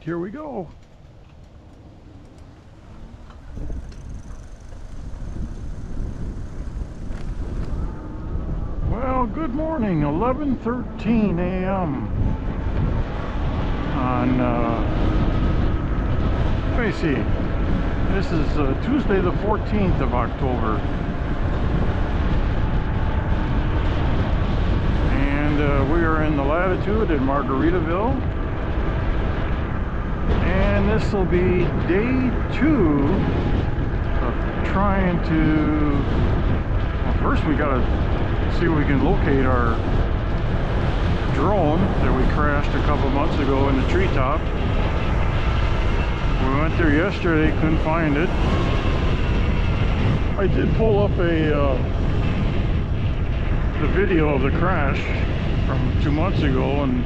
here we go. Well, good morning, 11:13 a.m. on, let me see, this is Tuesday the 14th of October. And we are in the Latitude in Margaritaville. And this will be day 2 of trying to, well, first we gotta see if we can locate our drone that we crashed a couple months ago in the treetop. We went there yesterday, couldn't find it. I did pull up the video of the crash from 2 months ago, and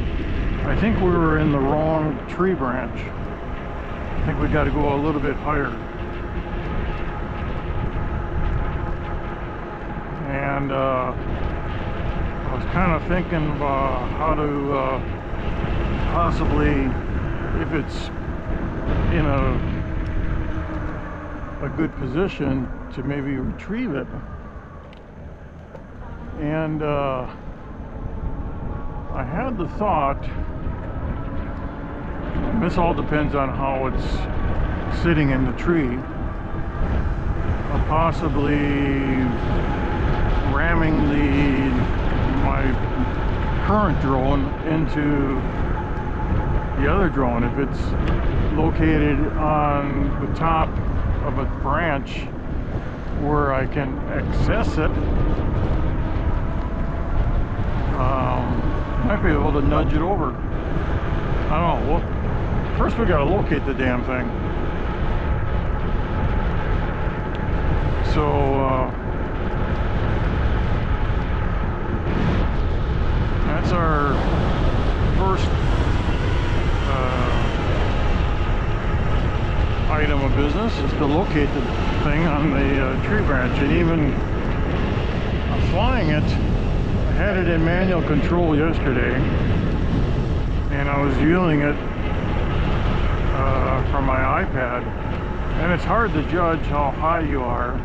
I think we were in the wrong tree branch. I think we got to go a little bit higher. And I was kind of thinking about how to possibly, if it's in a good position, to maybe retrieve it. And I had the thought, and this all depends on how it's sitting in the tree, of possibly ramming my current drone into the other drone. If it's located on the top of a branch where I can access it, might be able to nudge it over. I don't know. Well, first we gotta locate the damn thing. So that's our first item of business, is to locate the thing on the tree branch. And even flying it, I had it in manual control yesterday, and I was viewing it from my iPad, and it's hard to judge how high you are,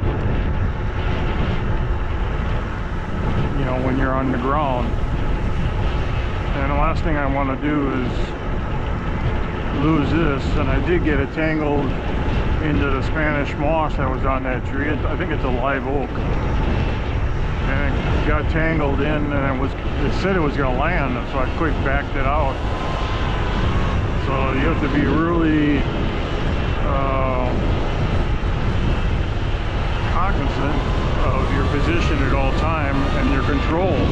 you know, when you're on the ground. And the last thing I want to do is lose this. And I did get it tangled into the Spanish moss that was on that tree. I think it's a live oak, and it got tangled in, and it said it was going to land, so I quick backed it out. So you have to be really cognizant of your position at all time and your controls,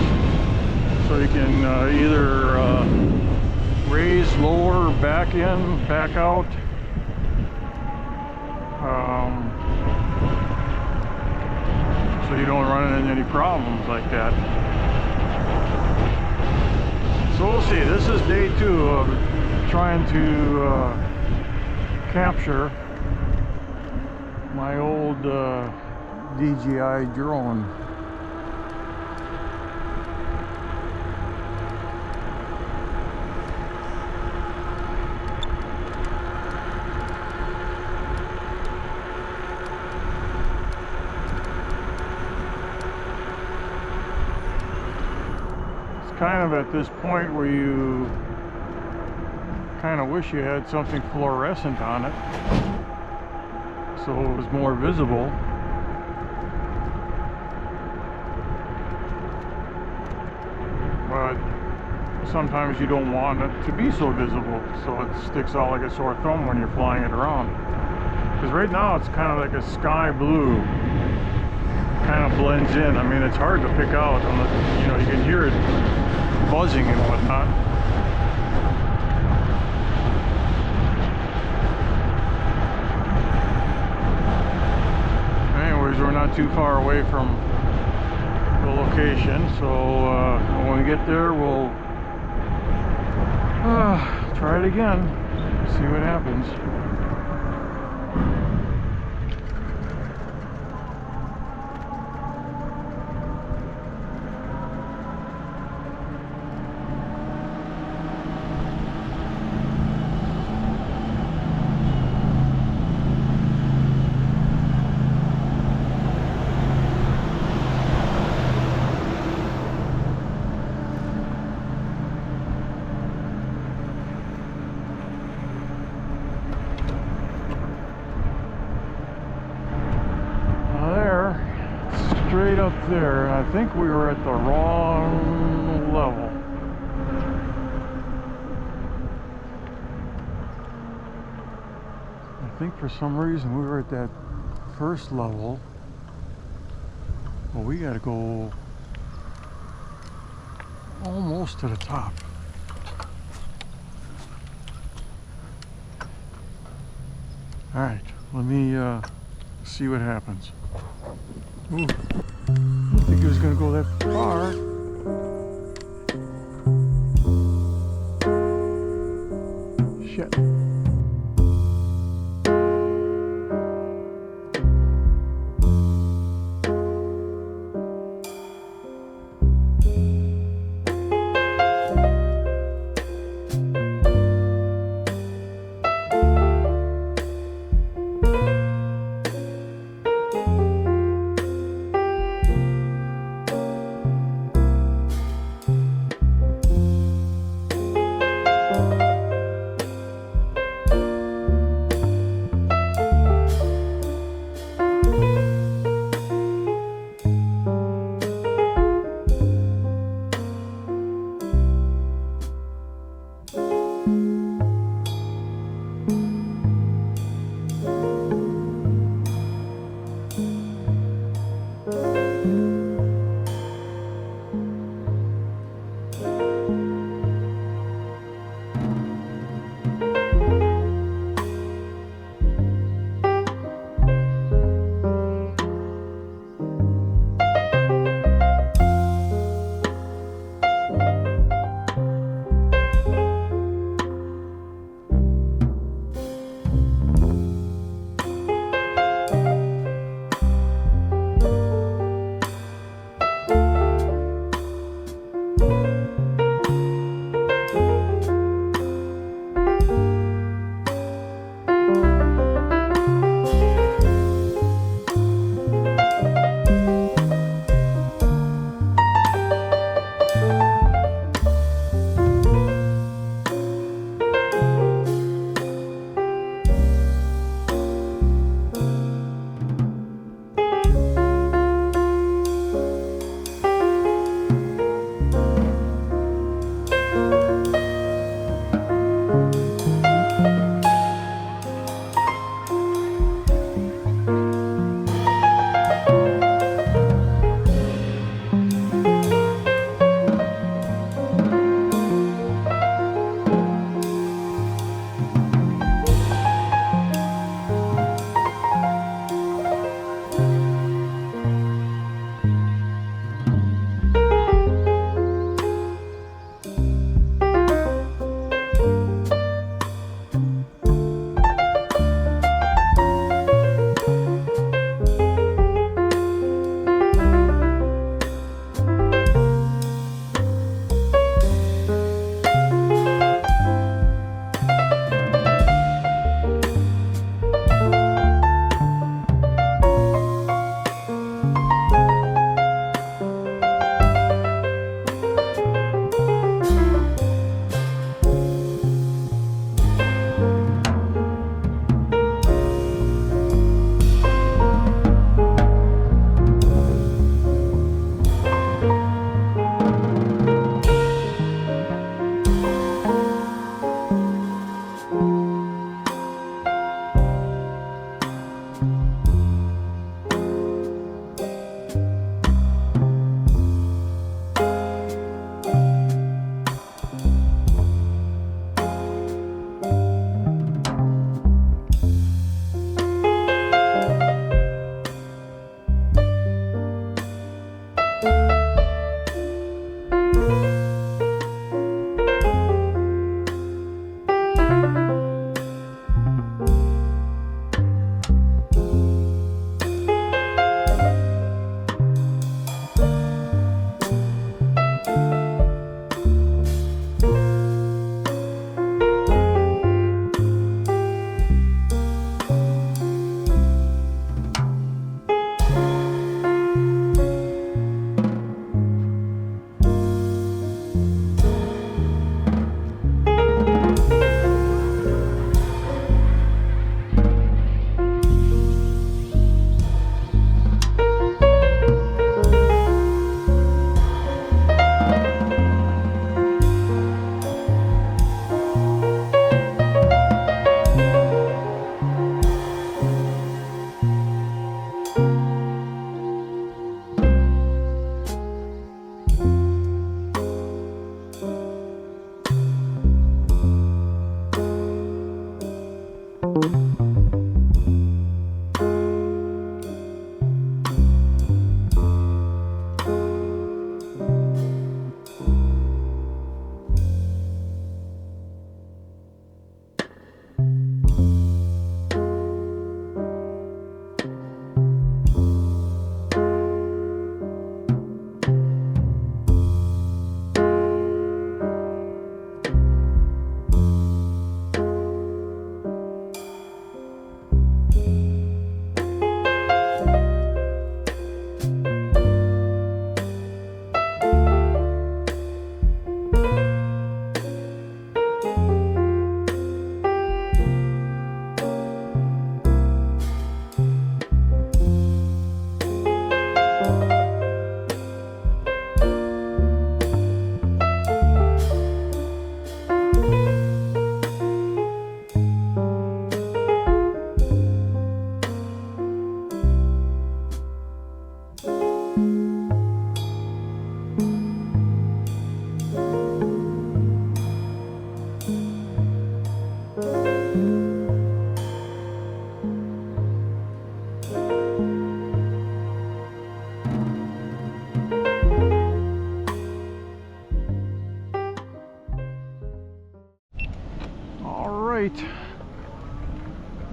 so you can either raise, lower, back in, back out. So you don't run into any problems like that. So we'll see. This is day 2 of trying to capture my old DJI drone. It's kind of at this point where you kind of wish you had something fluorescent on it, so it was more visible. But sometimes you don't want it to be so visible, so it sticks out like a sore thumb when you're flying it around. Because right now it's kind of like a sky blue, kind of blends in. I mean, it's hard to pick out, unless, you know, you can hear it buzzing and whatnot. We're not too far away from the location, so when we get there, we'll try it again, see what happens. right up there. I think we were at the wrong level. I think for some reason we were at that first level. Well, we gotta go almost to the top. All right, let me see what happens. Ooh, I didn't think it was gonna go that far. Shit.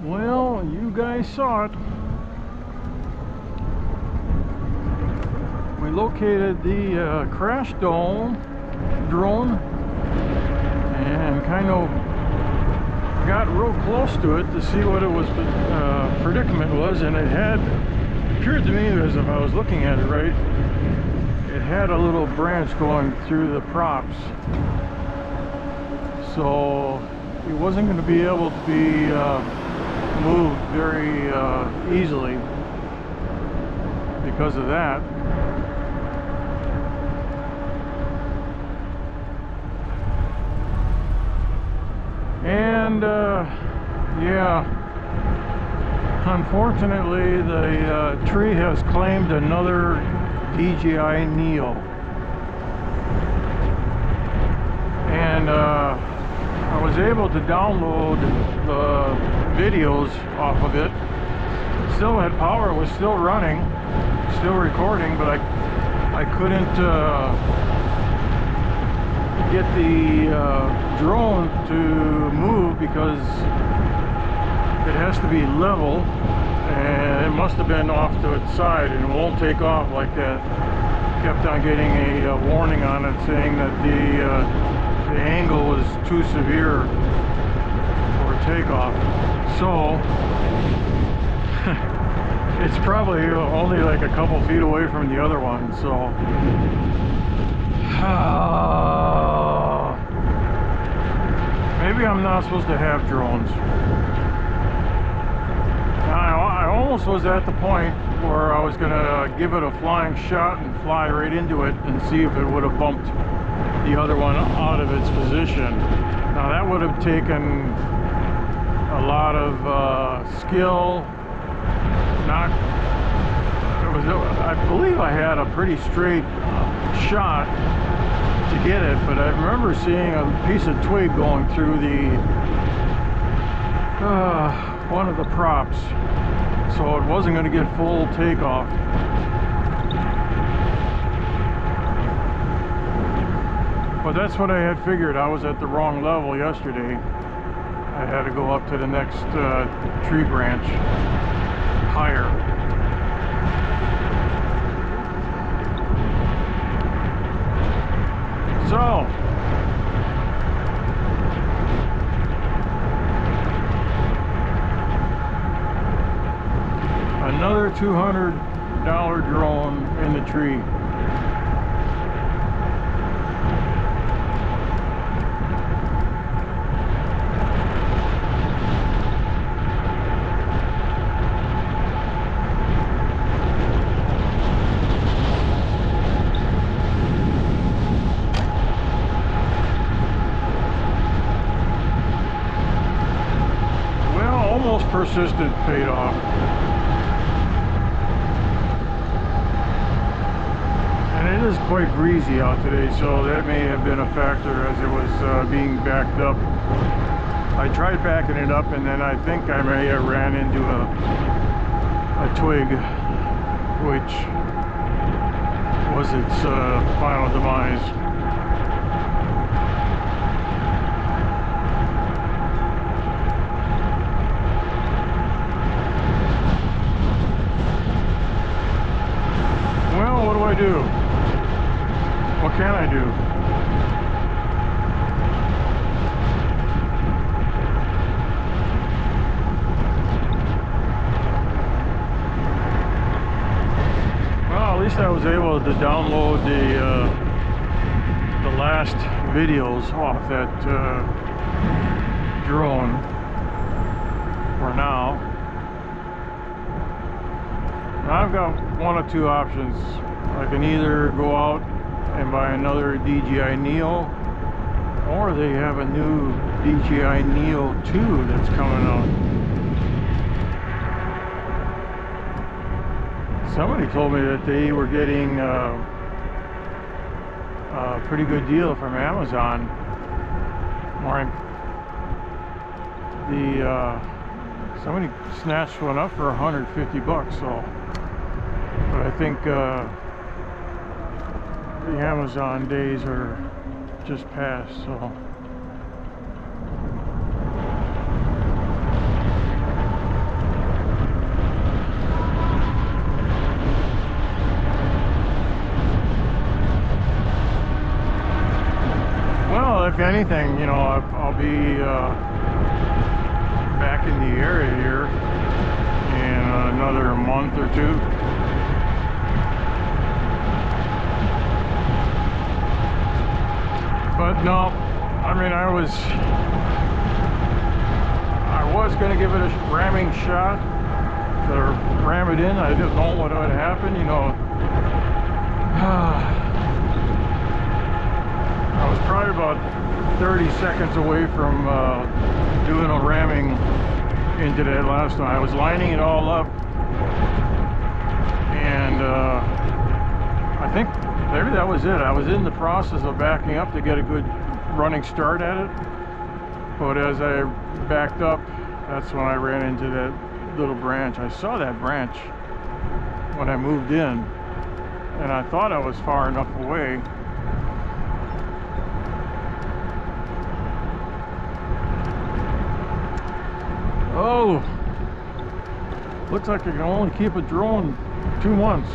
Well, you guys saw it. We located the crash drone and kind of got real close to it to see what it was predicament was, and it appeared to me as if I was looking at it right, it had a little branch going through the props, so it wasn't going to be able to be moved very easily because of that. And yeah, unfortunately the tree has claimed another DJI Neo, and I was able to download the videos off of it. Still had power, it was still running, still recording, but I couldn't get the drone to move because it has to be level, and it must have been off to its side, and it won't take off like that. Kept on getting a warning on it saying that the angle was too severe for takeoff. So it's probably only like a couple feet away from the other one, so maybe I'm not supposed to have drones. I almost was at the point where I was gonna give it a flying shot and fly right into it and see if it would have bumped the other one out of its position. Now that would have taken a lot of skill. I believe I had a pretty straight shot to get it, but I remember seeing a piece of twig going through the one of the props, so it wasn't going to get full takeoff. But that's what I had figured. I was at the wrong level yesterday. I had to go up to the next tree branch higher. So another $200 drone in the tree. Persistent paid off. And it is quite breezy out today, so that may have been a factor as it was being backed up. I tried backing it up, and then I think I may have ran into a twig, which was its final demise. Do? What can I do? Well, at least I was able to download the last videos off that drone for now. Now I've got one of two options. I can either go out and buy another DJI Neo, or they have a new DJI Neo 2 that's coming out. Somebody told me that they were getting a pretty good deal from Amazon. Somebody snatched one up for $150, so. But I think the Amazon days are just past, so anything, you know, I'll be back in the area here in another month or two. But no, I mean, I was going to give it a ramming shot, to ram it in. I didn't know what would happen, you know. I was probably about 30 seconds away from doing a ramming into that last one. I was lining it all up, and I think maybe that was it. I was in the process of backing up to get a good running start at it, but as I backed up, that's when I ran into that little branch. I saw that branch when I moved in, and I thought I was far enough away. Oh, looks like I can only keep a drone 2 months.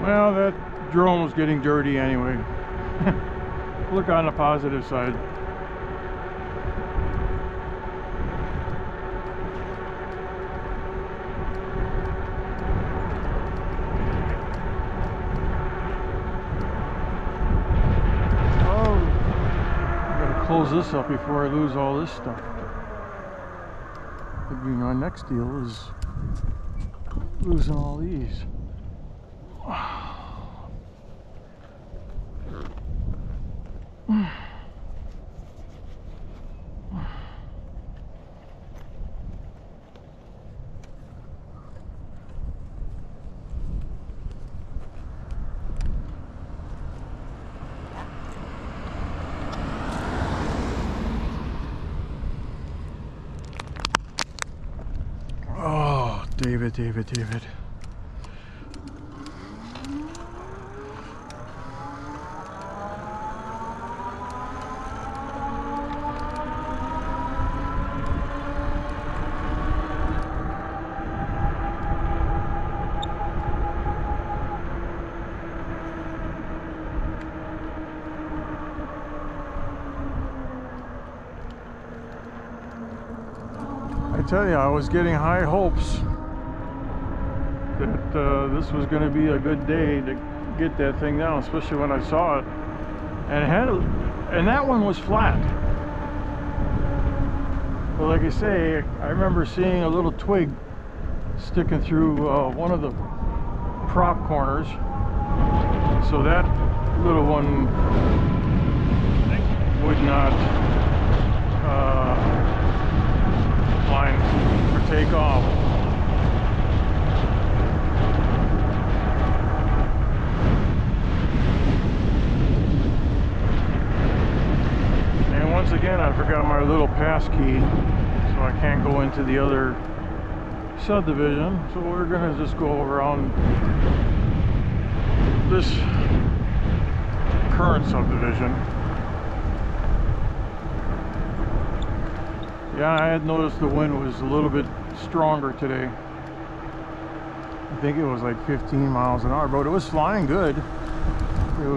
Well, that drone was getting dirty anyway. Look on the positive side. Oh, I gotta close this up before I lose all this stuff. Maybe my next deal is losing all these. Oh, David. I tell you, I was getting high hopes that this was going to be a good day to get that thing down, especially when I saw it, and that one was flat. But like I say, I remember seeing a little twig sticking through one of the prop corners, so that little one would not line for takeoff. And once again, I forgot my little pass key, so I can't go into the other subdivision. So we're gonna just go around this current subdivision. Yeah, I had noticed the wind was a little bit stronger today. I think it was like 15 miles an hour, but it was flying good. It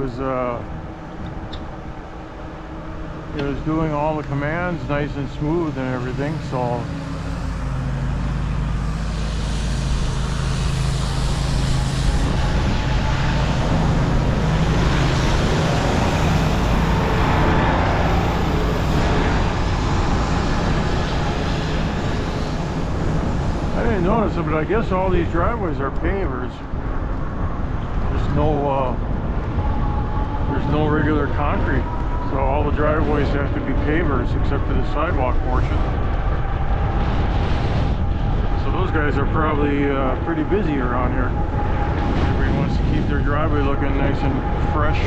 was doing all the commands nice and smooth and everything, so Yeah, so but I guess all these driveways are pavers. There's no regular concrete, so all the driveways have to be pavers except for the sidewalk portion. So those guys are probably pretty busy around here. Everybody wants to keep their driveway looking nice and fresh.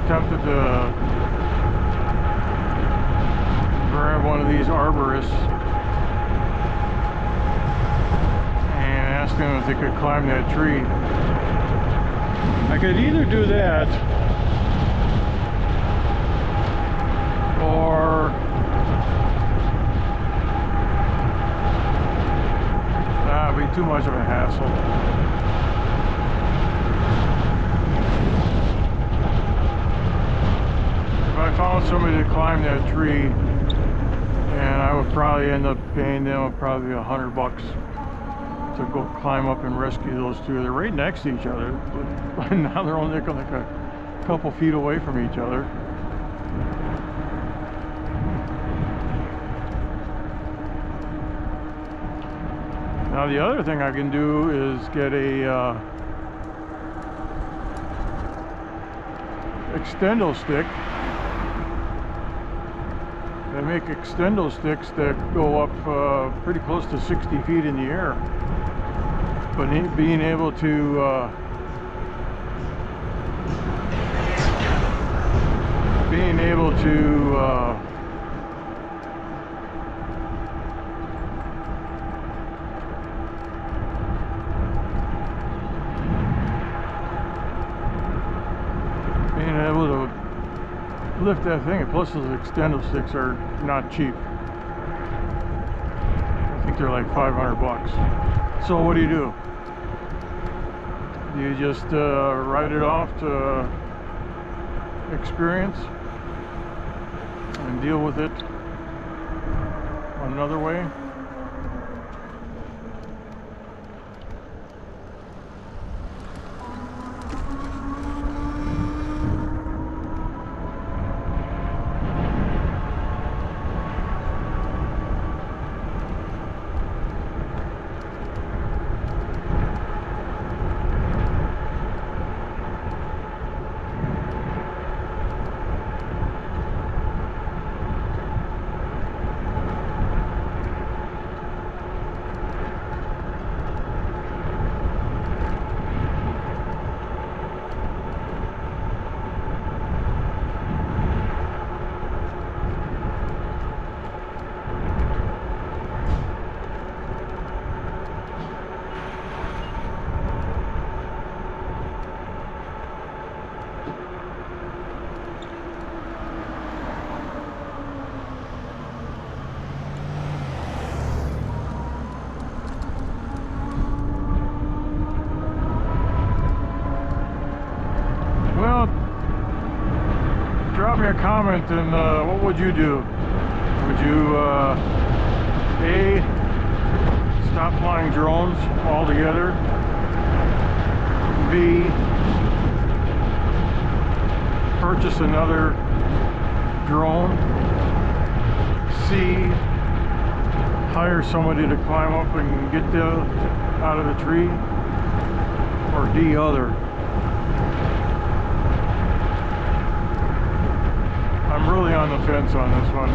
Tempted to grab one of these arborists and ask them if they could climb that tree. I could either do that or that'd be too much of a hassle. If I found somebody to climb that tree, and I would probably end up paying them probably $100 to go climb up and rescue those two. They're right next to each other. Now they're only like a couple feet away from each other. Now the other thing I can do is get a extendo stick. They make extendo sticks that go up pretty close to 60 feet in the air. But being able to being able to lift that thing, and plus those extendo sticks are not cheap. I think they're like $500. So what do? You just write it off to experience and deal with it another way. Drop me a comment and what would you do? Would you A, stop flying drones altogether? B, purchase another drone? C, hire somebody to climb up and get out of the tree? Or D, other? I'm really on the fence on this one.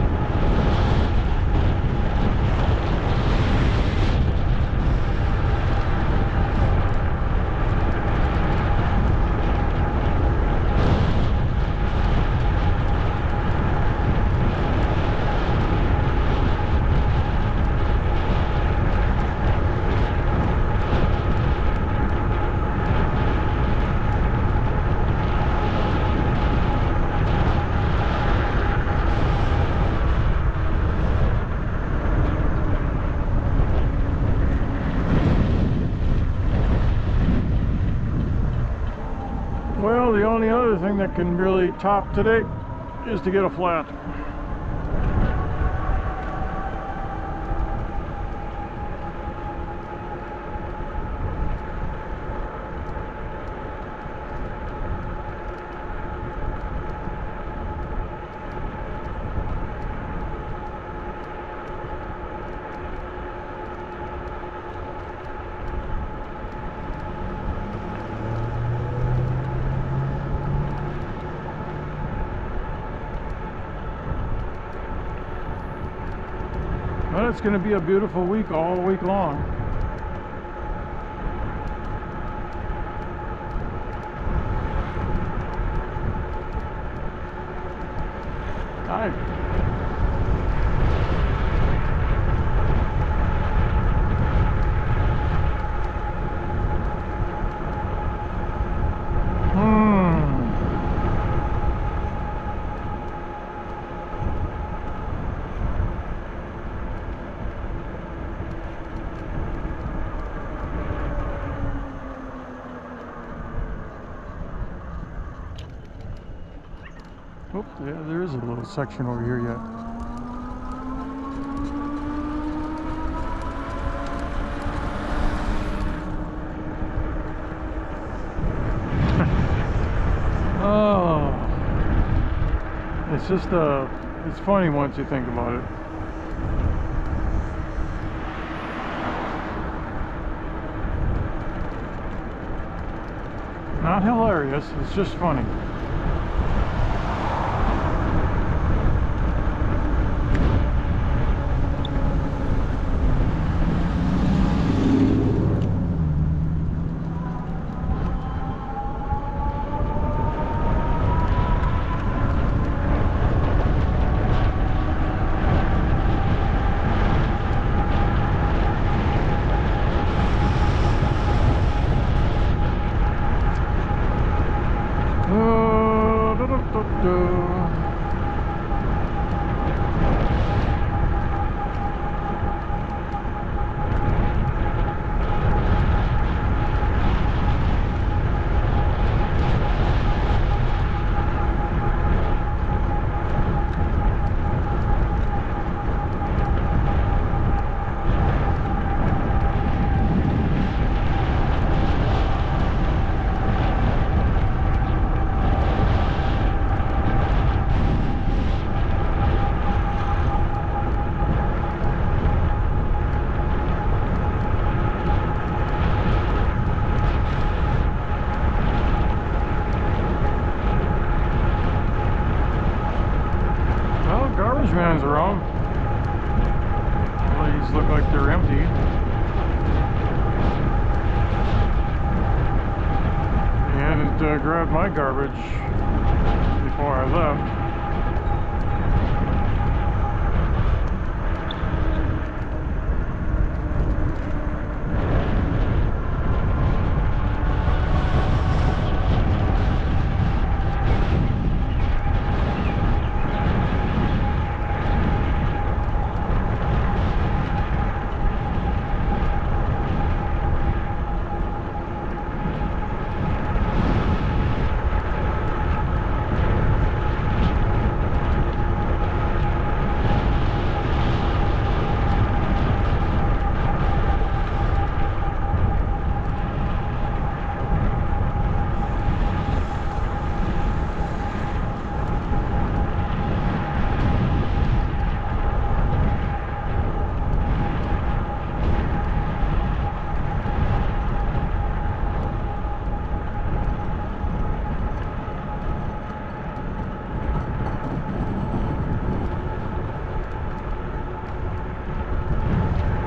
the only other thing that can really top today is to get a flat. Well, it's going to be a beautiful week all week long. Hi. Oh, yeah, there is a little section over here yet. Oh, it's just it's funny once you think about it. Not hilarious, it's just funny. Man's around. Well, these look like they're empty. They hadn't grabbed my garbage before I left.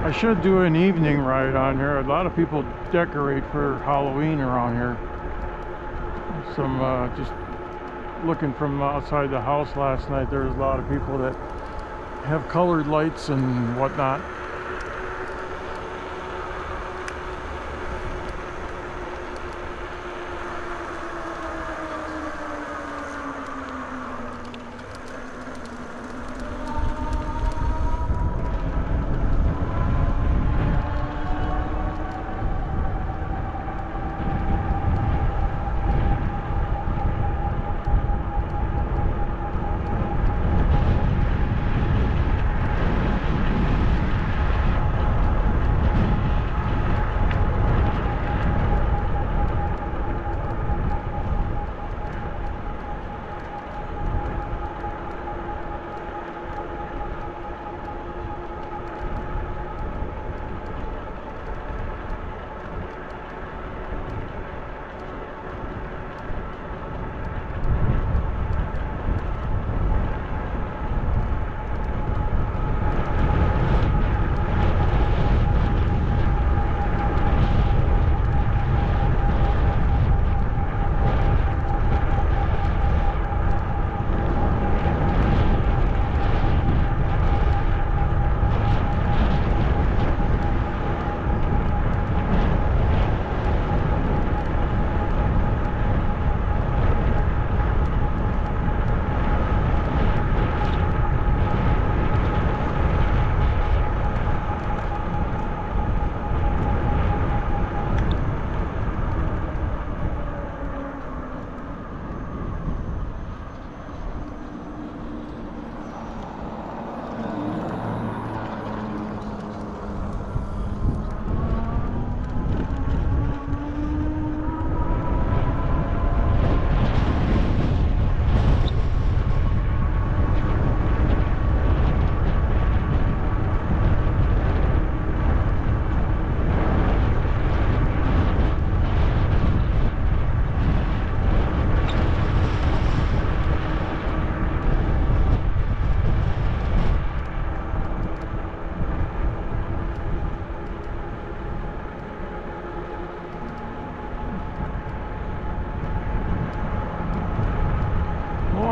I should do an evening ride on here. A lot of people decorate for Halloween around here. Some just looking from outside the house last night, there was a lot of people that have colored lights and whatnot.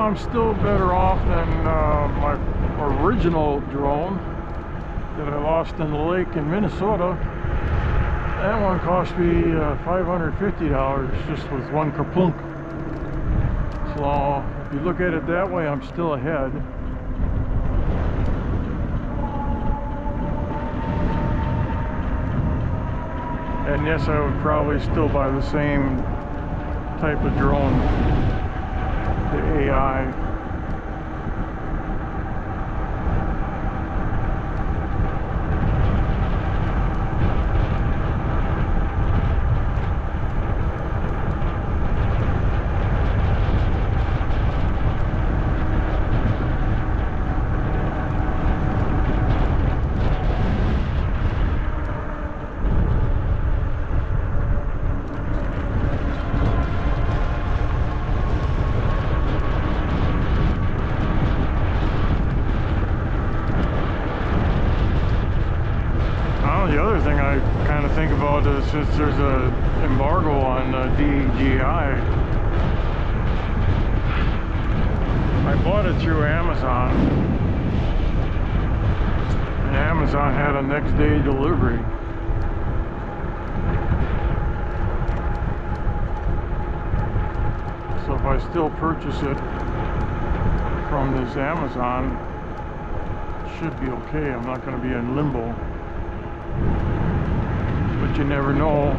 I'm still better off than my original drone that I lost in the lake in Minnesota. That one cost me $550 just with one kerplunk. So if you look at it that way, I'm still ahead. And yes, I would probably still buy the same type of drone, the AI. The other thing I kind of think about is since there's an embargo on DJI, I bought it through Amazon, and Amazon had a next day delivery. So if I still purchase it from this Amazon, it should be okay. I'm not going to be in limbo. But you never know.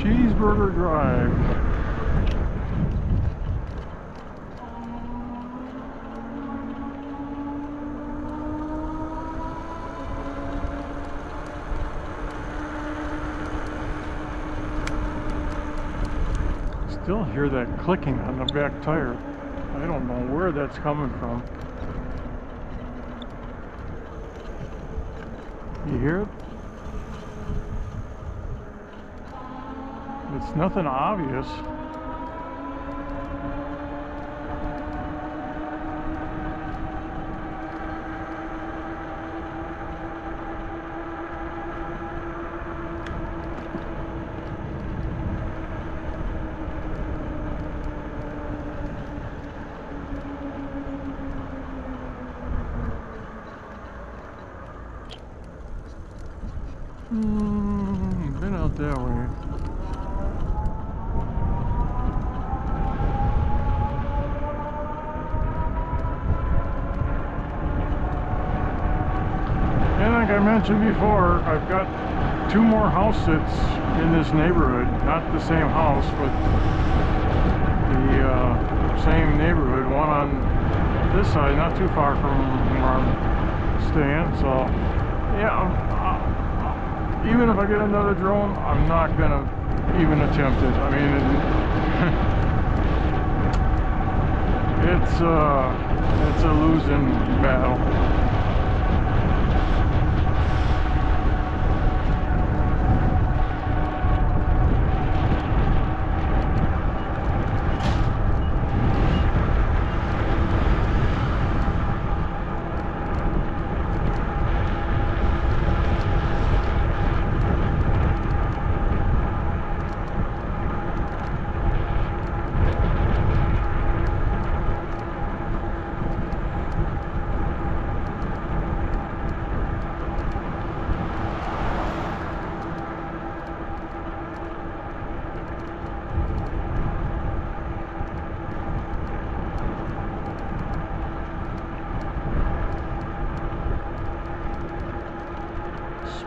Cheeseburger Drive. Still hear that clicking on the back tire. I don't know where that's coming from. You hear it? It's nothing obvious. Been out that way. And like I mentioned before, I've got 2 more house sits in this neighborhood. Not the same house, but the same neighborhood. One on this side, not too far from where I'm staying. So, yeah. Even if I get another drone, I'm not gonna even attempt it. I mean, it's a losing battle.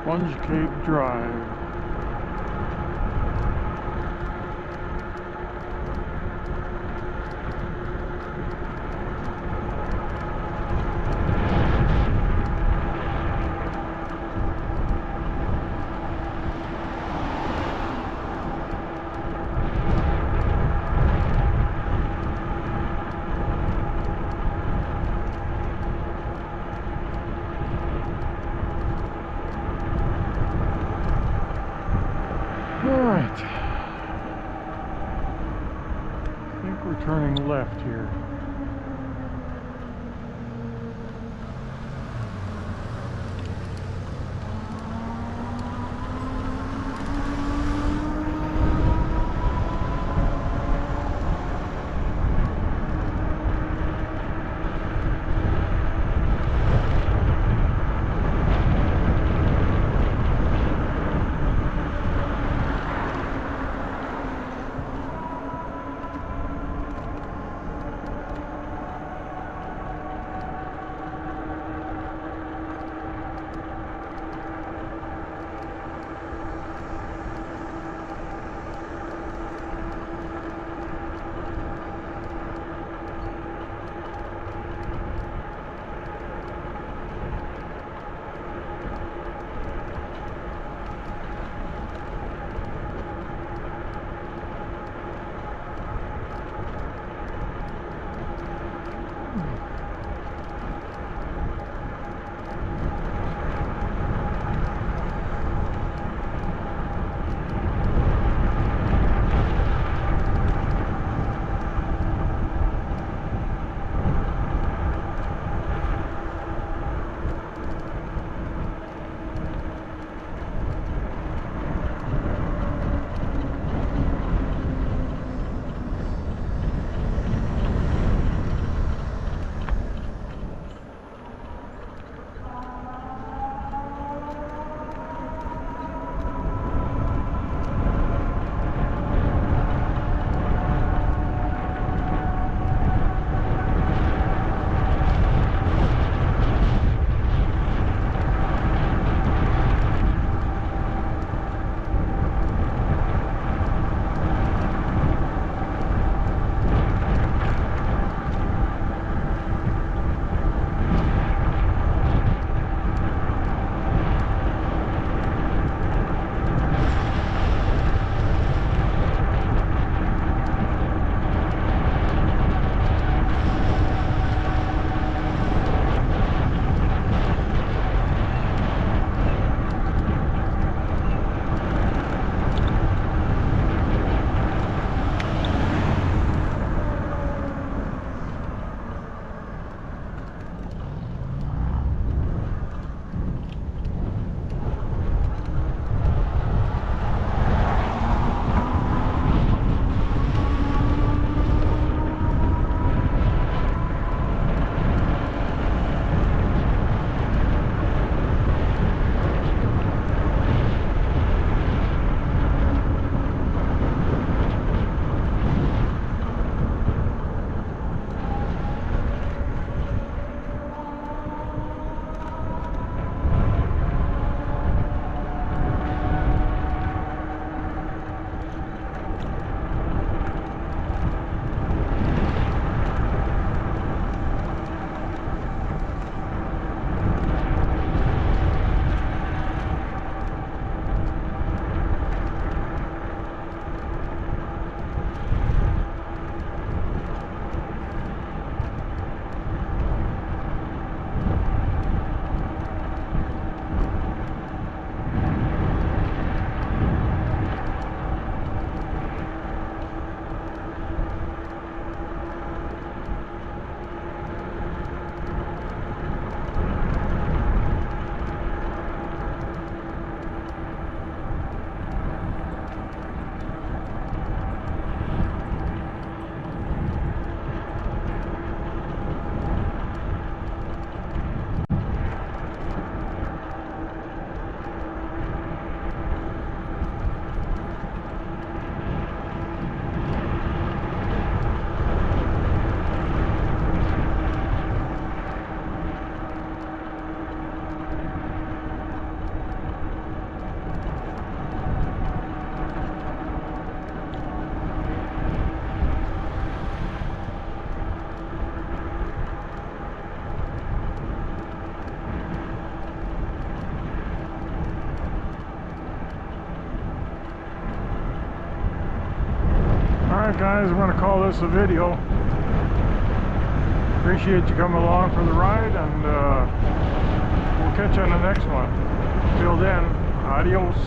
Sponge Cake Drive. Alright, I think we're turning left here. Alright guys, I'm going to call this a video. Appreciate you coming along for the ride, and we'll catch you on the next one. Till then, adios.